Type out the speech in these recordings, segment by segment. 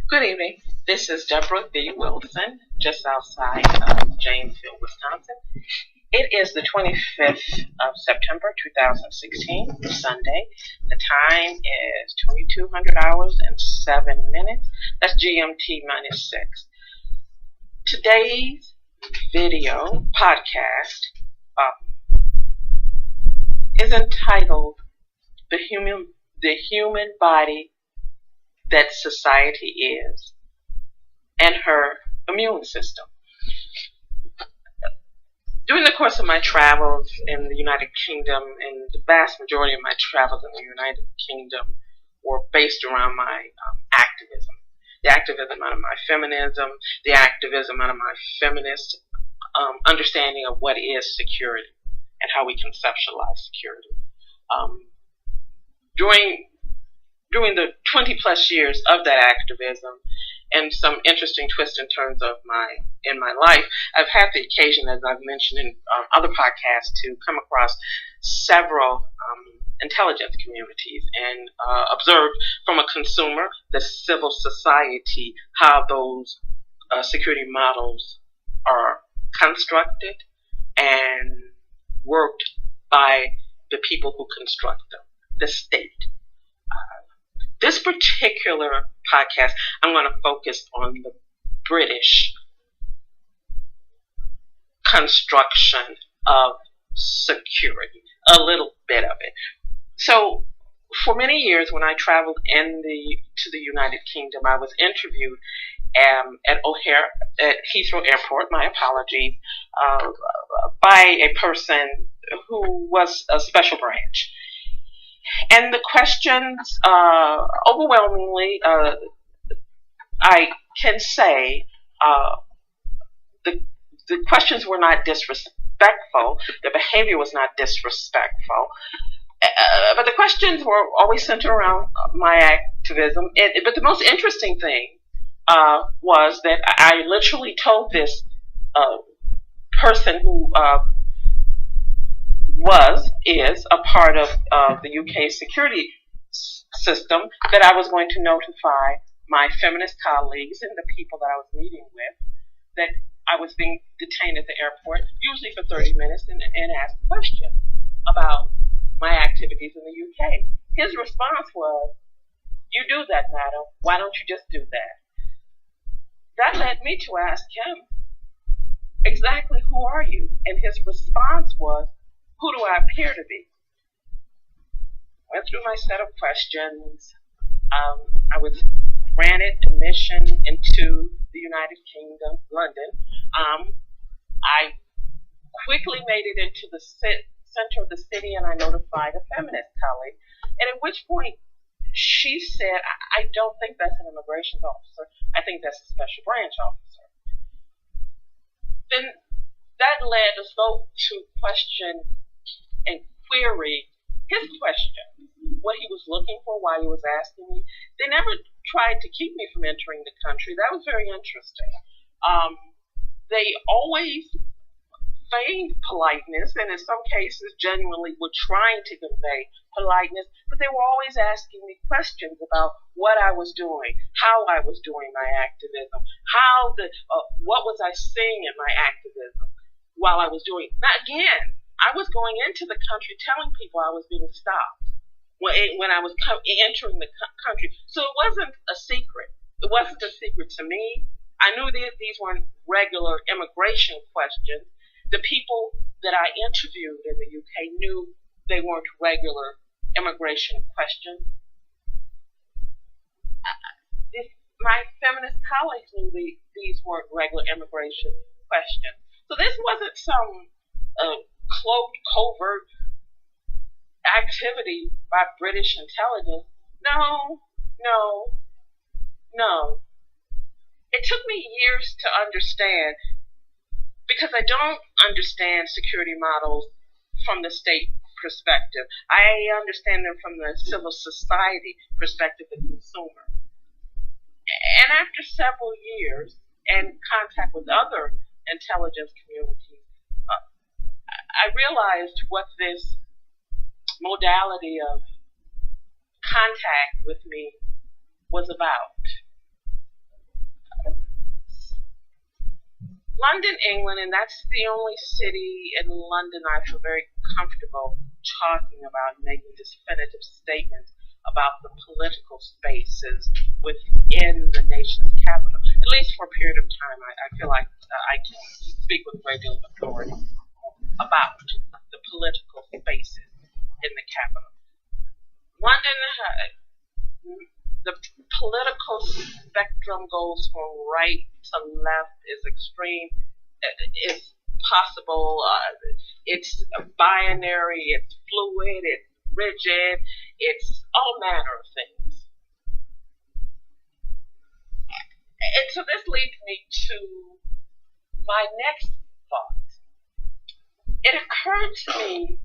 Good evening. This is Debra V. Wilson, just outside of Janesville, Wisconsin. It is the 25th of September, 2016, Sunday. The time is 2200 hours and 7 minutes. That's GMT minus 6. Today's video podcast is entitled The Human Body That Society Is and Her Immune System. During the course of my travels in the United Kingdom, and the vast majority of my travels in the United Kingdom were based around my activism. The activism out of my feminism, the activism out of my feminist understanding of what is security and how we conceptualize security. During the 20 plus years of that activism and some interesting twists and turns in my life, I've had the occasion, as I've mentioned in other podcasts, to come across several intelligence communities and observe from a consumer, the civil society, how those security models are constructed and worked by the people who construct them, the state. This particular podcast, I'm going to focus on the British construction of security, a little bit of it. So, for many years, when I traveled to the United Kingdom, I was interviewed at Heathrow Airport. My apologies, by a person who was a special branch. And the questions, overwhelmingly, I can say, the questions were not disrespectful. The behavior was not disrespectful. But the questions were always centered around my activism. But the most interesting thing was that I literally told this person who is a part of the UK security system that I was going to notify my feminist colleagues and the people that I was meeting with that I was being detained at the airport, usually for 30 minutes, and ask questions about my activities in the UK. His response was, "You do that, madam. Why don't you just do that?" That led me to ask him, exactly who are you? And his response was, "Who do I appear to be?" Went through my set of questions. I was granted admission into the United Kingdom, London. I quickly made it into the center of the city, and I notified a feminist colleague. And at which point she said, "I don't think that's an immigration officer. I think that's a special branch officer." Then that led us both to question and query his question, what he was looking for, why he was asking me. They never tried to keep me from entering the country. That was very interesting. They always feigned politeness, and in some cases genuinely were trying to convey politeness, but they were always asking me questions about what I was doing, how I was doing my activism, what was I seeing in my activism while I was doing it. Now again, I was going into the country telling people I was being stopped when I was entering the country. So it wasn't a secret. It wasn't a secret to me. I knew that these weren't regular immigration questions. The people that I interviewed in the UK knew they weren't regular immigration questions. My feminist colleagues knew these weren't regular immigration questions. So this wasn't some cloaked, covert activity by British intelligence. No. It took me years to understand, because I don't understand security models from the state perspective. I understand them from the civil society perspective, the consumer. And after several years and contact with other intelligence communities, I realized what this modality of contact with me was about. London, England, and that's the only city in London I feel very comfortable talking about, making definitive statements about the political spaces within the nation's capital. At least for a period of time, I feel like I can speak with a great deal of authority about the political spaces in the capital. London, the political spectrum goes from right to left, is extreme, is possible, it's binary, it's fluid, it's rigid, it's all manner of things. And so this leads me to my next thought. It occurred to me,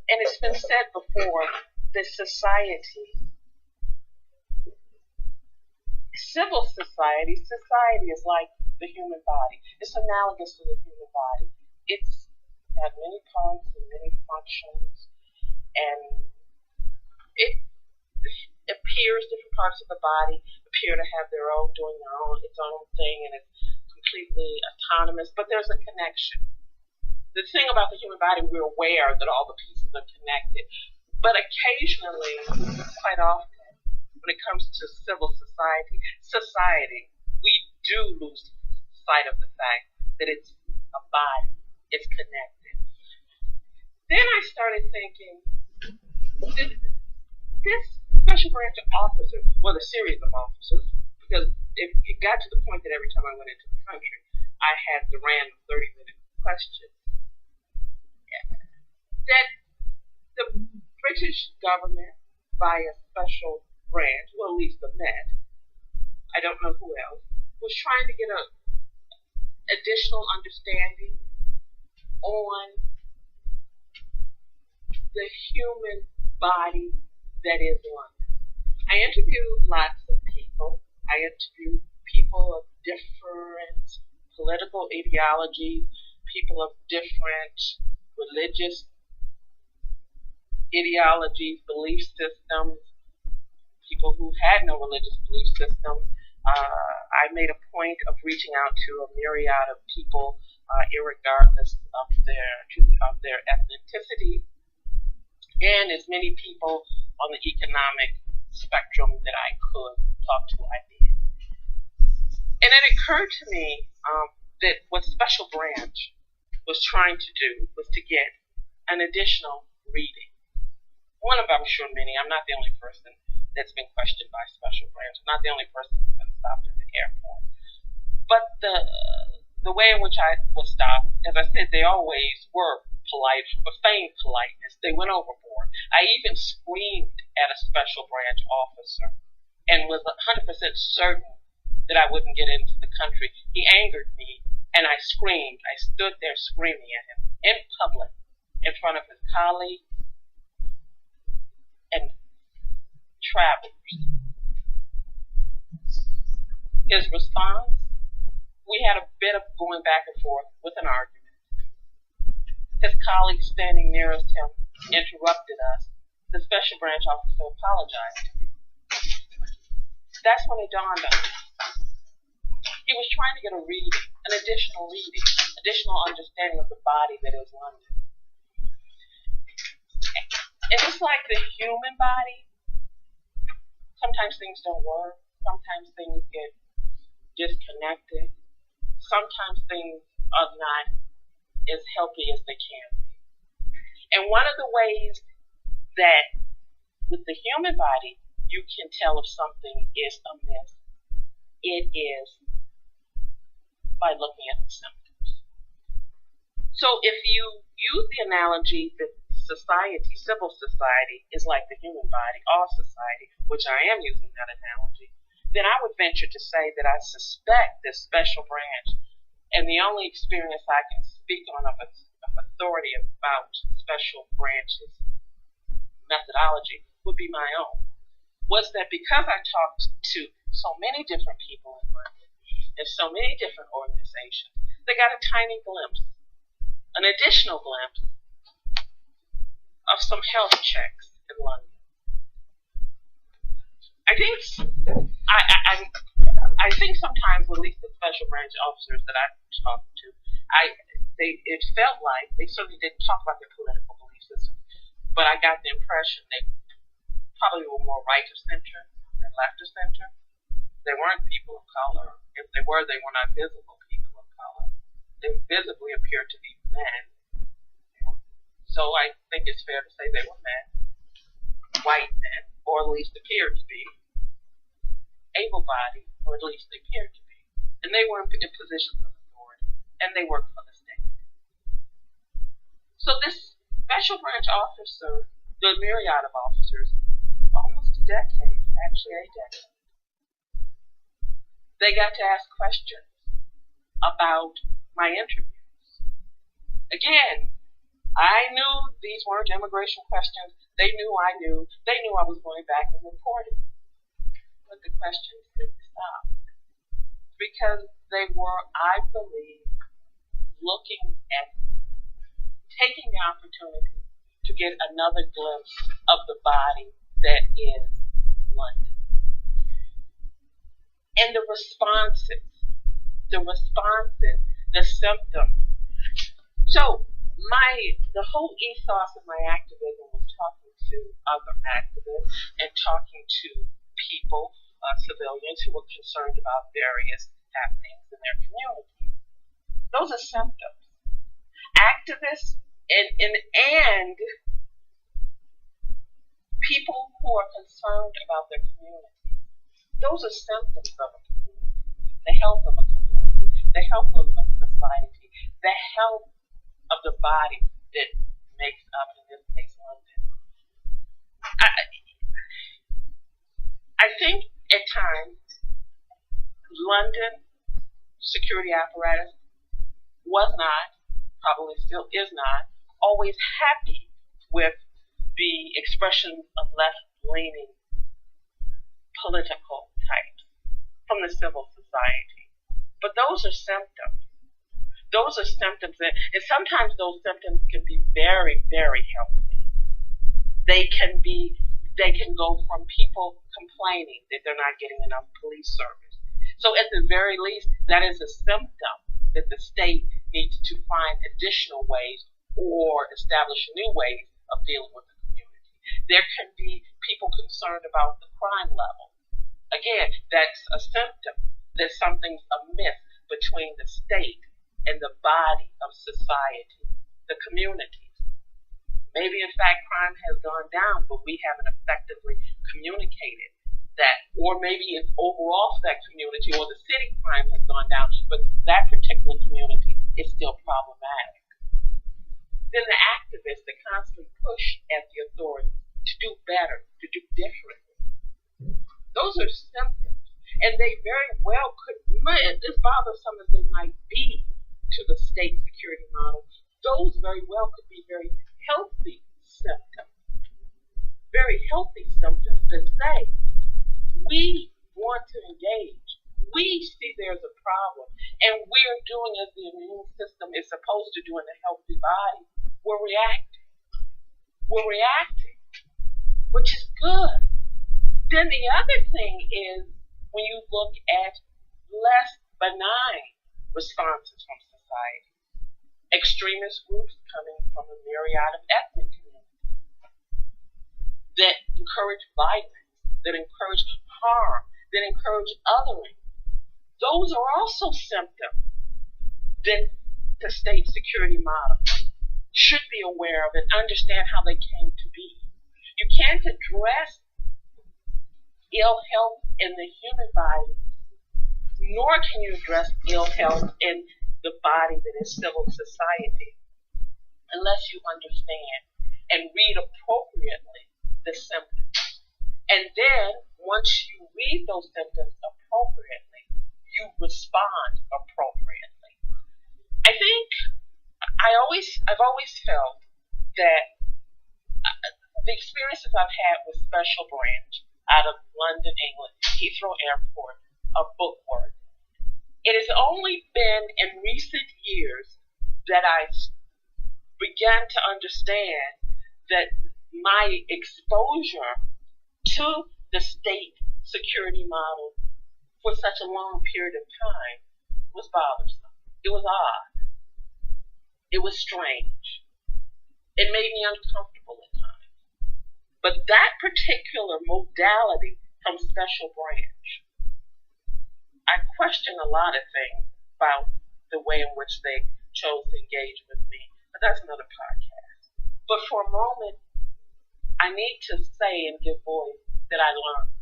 and it's been said before, that society, civil society is like the human body. It's analogous to the human body. It's got many parts and many functions, and it appears different parts of the body appear to have doing its own thing, and it's completely autonomous, but there's a connection. The thing about the human body, we're aware that all the pieces are connected, but occasionally, quite often, when it comes to civil society, we do lose sight of the fact that it's a body, it's connected. Then I started thinking, this special branch of officers, well, a series of officers, because it got to the point that every time I went into the country, I had the random 30-minute question, that the British government, via special branch, well, at least the Met, I don't know who else, was trying to get a additional understanding on the human body that is London. I interviewed lots of people. I interviewed people of different political ideologies, people of different religious ideologies, belief systems, people who had no religious belief system. I made a point of reaching out to a myriad of people, irregardless of their ethnicity, and as many people on the economic spectrum that I could talk to, I did. And it occurred to me that what Special Branch was trying to do was to get an additional reading. One of, I'm sure, many. I'm not the only person that's been questioned by Special Branch. I'm not the only person that's been stopped at the airport. But the way in which I was stopped, as I said, they always were polite, but feigned politeness. They went overboard. I even screamed at a Special Branch officer and was 100% certain that I wouldn't get into the country. He angered me, and I screamed. I stood there screaming at him in public, in front of his colleagues and travelers. His response, we had a bit of going back and forth with an argument. His colleague standing nearest him interrupted us. The Special Branch officer apologized to me. That's when it dawned on me. He was trying to get a reading, an additional reading, additional understanding of the body that is London. And it's like the human body. Sometimes things don't work. Sometimes things get disconnected. Sometimes things are not as healthy as they can be. And one of the ways that with the human body you can tell if something is amiss, it is by looking at the symptoms. So if you use the analogy that society, civil society, is like the human body, all society, which I am using that analogy, then I would venture to say that I suspect this Special Branch, and the only experience I can speak on of authority about Special Branch's methodology would be my own, was that because I talked to so many different people in London, and so many different organizations, they got a tiny glimpse, an additional glimpse, of some health checks in London. I think I think sometimes, at least the special branch officers that I've talked to, it felt like they certainly didn't talk about their political belief system, but I got the impression they probably were more right of center than left of center. They weren't people of color. If they were not visible people of color. They visibly appeared to be men. So I think it's fair to say they were men, white men, or at least appeared to be, able-bodied, or at least they appeared to be. And they were in positions of authority, and they worked for the state. So this special branch officer, the myriad of officers, almost a decade, actually a decade, they got to ask questions about my interviews. Again, I knew these weren't immigration questions. They knew I knew. They knew I was going back and reporting. But the questions didn't stop. Because they were, I believe, looking at taking the opportunity to get another glimpse of the body that is London. And the responses, the symptoms. So the whole ethos of my activism was talking to other activists and talking to people, civilians who were concerned about various happenings in their communities. Those are symptoms. Activists and people who are concerned about their community. Those are symptoms of a community. The health of a community, the health of a society, the health of the body that makes up, in this case, London. I think at times London security apparatus was not, probably still is not, always happy with the expression of left-leaning political types from the civil society. But those are symptoms. Those are symptoms, and sometimes those symptoms can be very, very healthy. They can go from people complaining that they're not getting enough police service. So at the very least, that is a symptom that the state needs to find additional ways or establish new ways of dealing with the community. There can be people concerned about the crime level. Again, that's a symptom that something's amiss between the state and the body of society, the communities. Maybe, in fact, crime has gone down, but we haven't effectively communicated that. Or maybe it's overall for that community, or the city crime has gone down, but that particular community is still problematic. Then the activists that constantly push at the authorities to do better, to do differently. Those are symptoms. And they very well could, as bothersome as they might be to the state security model, those very well could be very healthy symptoms. Very healthy symptoms that say, we want to engage. We see there's a problem. And we're doing as the immune system is supposed to do in a healthy body. We're reacting. We're reacting, which is good. Then the other thing is when you look at less benign responses from society. Extremist groups coming from a myriad of ethnic communities that encourage violence, that encourage harm, that encourage othering. Those are also symptoms that the state security model should be aware of and understand how they came to be. You can't address ill health in the human body, nor can you address ill health in the body that is civil society unless you understand and read appropriately the symptoms. And then, once you read those symptoms appropriately, you respond appropriately. I think I've always felt that the experiences I've had with Special Branch out of London, England, Heathrow Airport, are bookworthy. It has only been in recent years that I began to understand that my exposure to the state security model for such a long period of time was bothersome. It was odd. It was strange. It made me uncomfortable at times. But that particular modality from Special Branch, I question a lot of things about the way in which they chose to engage with me, but that's another podcast. But for a moment, I need to say and give voice that I learned.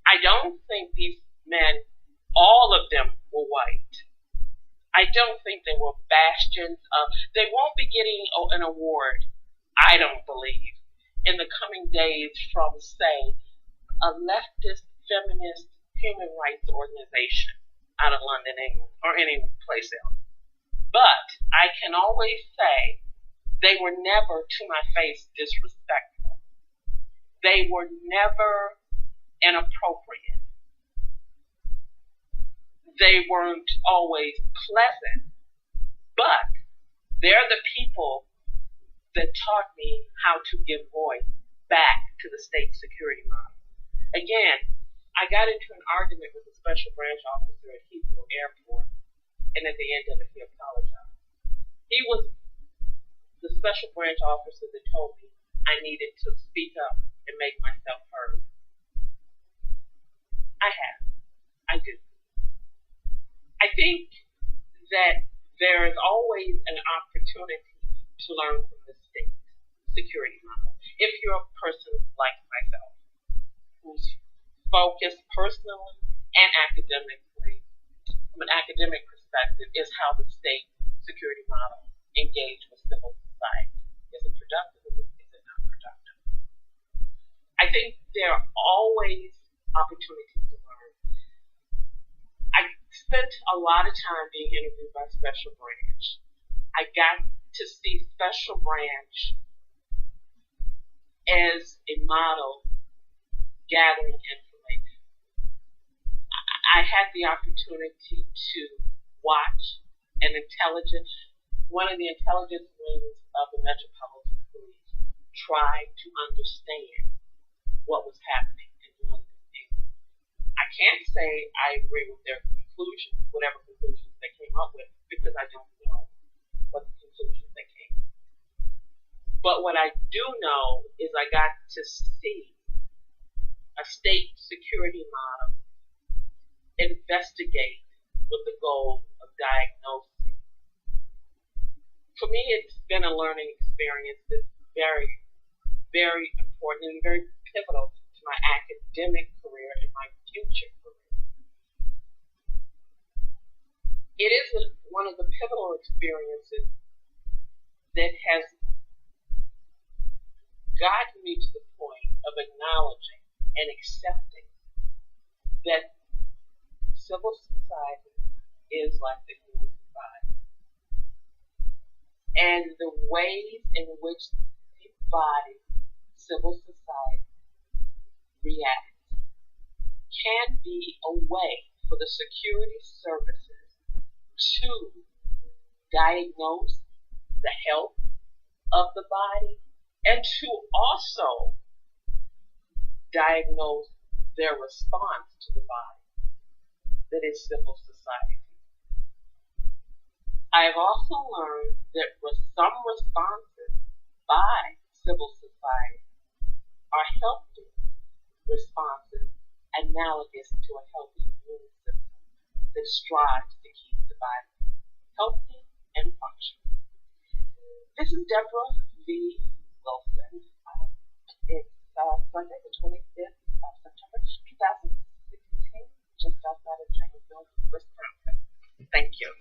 I don't think these men, all of them, were white. I don't think they were bastions of, they won't be getting an award, I don't believe, in the coming days from, say, a leftist, feminist, human rights organization out of London, England, or any place else. But I can always say they were never, to my face, disrespectful. They were never inappropriate. They weren't always pleasant, but they're the people that taught me how to give voice back to the state security model. Again, I got into an argument with a special branch officer at Heathrow Airport, and at the end of it, he apologized. He was the special branch officer that told me I needed to speak up and make myself heard. I have. I do. I think that there is always an opportunity to learn from the state security model. If you're a person like myself, who's focused personally and academically, from an academic perspective, is how the state security model engage with civil society. Is it productive or is it not productive? I think there are always opportunities to learn. I spent a lot of time being interviewed by Special Branch. I got to see Special Branch as a model gathering information. I had the opportunity to watch one of the intelligence wings of the Metropolitan Police try to understand what was happening in London, England. I can't say I agree with their conclusions, whatever conclusions they came up with, because I don't know what the conclusions they came up with. But what I do know is I got to see a state security model investigate with the goal of diagnosing. For me, it's been a learning experience that's very, very important and very pivotal to my academic career and my future career. It is one of the pivotal experiences that has gotten me to the point of acknowledging and accepting that civil society is like the human body. And the ways in which the body, civil society, reacts can be a way for the security services to diagnose the health of the body and to also diagnose their response to the body, that is civil society. I have also learned that some responses by civil society are healthy responses analogous to a healthy immune system that strives to keep the body healthy and functioning. This is Debra V. Wilson. It's Sunday, the 25th of September, 2016, just outside of Janesville, Wisconsin. Thank you.